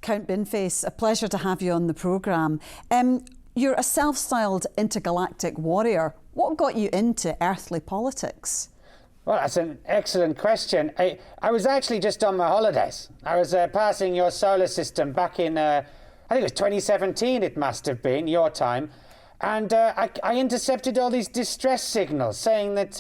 Count Binface, a pleasure to have you on the programme. You're a self-styled intergalactic warrior. What got you into earthly politics? Well, that's an excellent question. I was actually just on my holidays. I was passing your solar system back in, I think it was 2017 it must have been, your time. And I intercepted all these distress signals saying that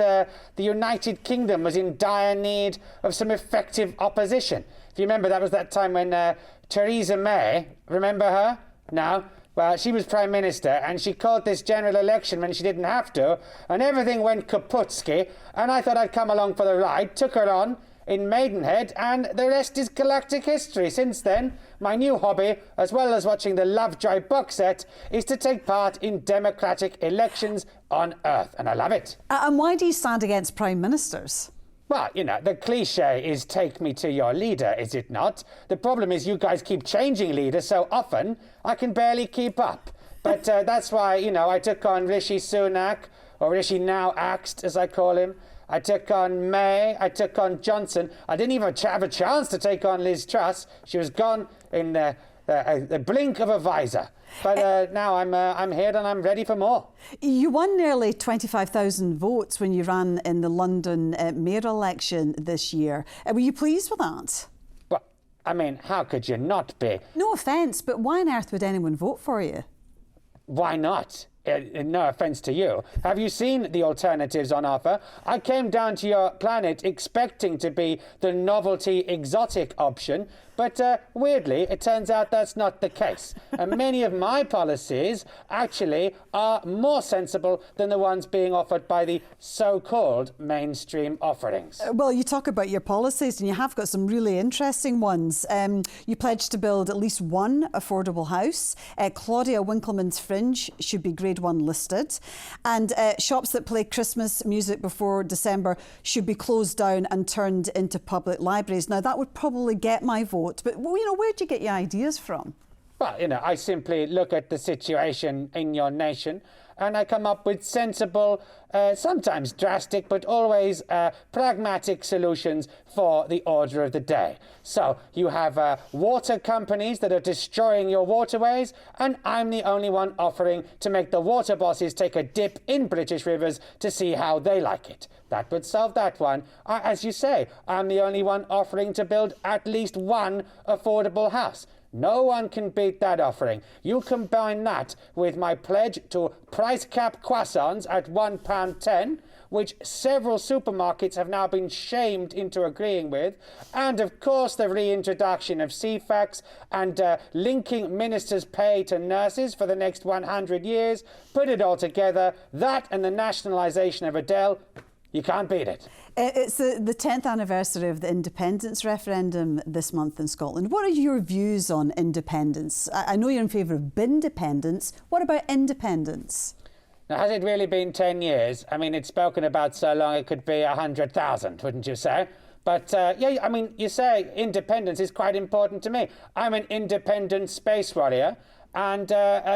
the United Kingdom was in dire need of some effective opposition. If you remember, that was that time when Theresa May, remember her? No? Well, she was Prime Minister and she called this general election when she didn't have to, and everything went kaputski, and I thought I'd come along for the ride, took her on in Maidenhead, and the rest is galactic history. Since then, my new hobby, as well as watching the Lovejoy box set, is to take part in democratic elections on Earth, and I love it. And why do you stand against Prime Ministers? Well, you know, the cliche is take me to your leader, is it not? The problem is you guys keep changing leaders so often, I can barely keep up. But that's why, you know, I took on Rishi Sunak, or Rishi Now Axed, as I call him. I took on May, I took on Johnson. I didn't even have a chance to take on Liz Truss. She was gone in the blink of a visor. But now I'm here and I'm ready for more. You won nearly 25,000 votes when you ran in the London mayor election this year. Were you pleased with that? Well, I mean, how could you not be? No offence, but why on earth would anyone vote for you? Why not? No offence to you. Have you seen the alternatives on offer? I came down to your planet expecting to be the novelty exotic option, but weirdly, it turns out that's not the case. And many of my policies actually are more sensible than the ones being offered by the so-called mainstream offerings. Well, you talk about your policies and you have got some really interesting ones. You pledged to build at least one affordable house. Claudia Winkleman's Fringe should be Grade 1 listed. And shops that play Christmas music before December should be closed down and turned into public libraries. Now, that would probably get my vote. But, you know, where'd you get your ideas from? Well, you know, I simply look at the situation in your nation and I come up with sensible, sometimes drastic, but always pragmatic solutions for the order of the day. So you have water companies that are destroying your waterways, and I'm the only one offering to make the water bosses take a dip in British rivers to see how they like it. That would solve that one. As you say, I'm the only one offering to build at least one affordable house. No one can beat that offering. You combine that with my pledge to price cap croissants at £1.10, which several supermarkets have now been shamed into agreeing with, and of course the reintroduction of CFAX and linking ministers' pay to nurses for the next 100 years. Put it all together, that and the nationalisation of Adele, you can't beat it. It's the 10th anniversary of the independence referendum this month in Scotland. What are your views on independence? I know you're in favour of bindependence. What about independence? Now, has it really been 10 years? I mean, it's spoken about so long it could be 100,000, wouldn't you say? But, yeah, I mean, you say independence is quite important to me. I'm an independent space warrior and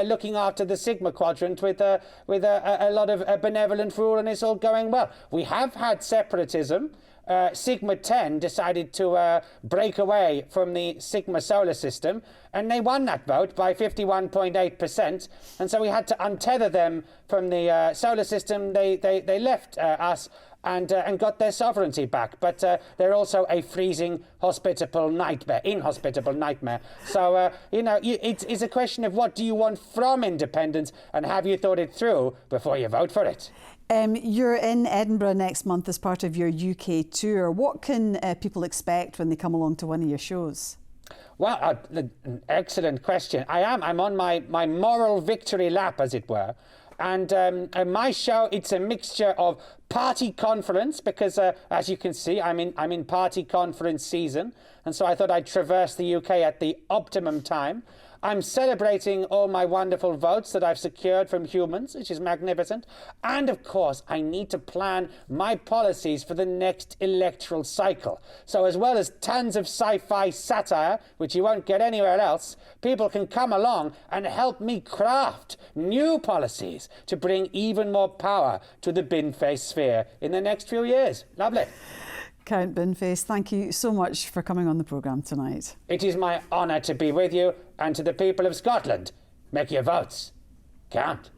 looking after the Sigma Quadrant with a lot of benevolent rule, and it's all going well. We have had separatism. Sigma 10 decided to break away from the Sigma solar system, and they won that vote by 51.8%, and so we had to untether them from the solar system. They left us and got their sovereignty back, but they're also a freezing, inhospitable nightmare. So, you know, it's a question of what do you want from independence, and have you thought it through before you vote for it? You're in Edinburgh next month as part of your UK tour. What can people expect when they come along to one of your shows? Well, an excellent question. I'm on my moral victory lap, as it were. And my show, it's a mixture of party conference, because as you can see, I'm in party conference season. And so I thought I'd traverse the UK at the optimum time. I'm celebrating all my wonderful votes that I've secured from humans, which is magnificent. And of course, I need to plan my policies for the next electoral cycle. So as well as tons of sci-fi satire, which you won't get anywhere else, people can come along and help me craft new policies to bring even more power to the Binface sphere in the next few years. Lovely. Count Binface, thank you so much for coming on the programme tonight. It is my honour to be with you, and to the people of Scotland, make your votes count.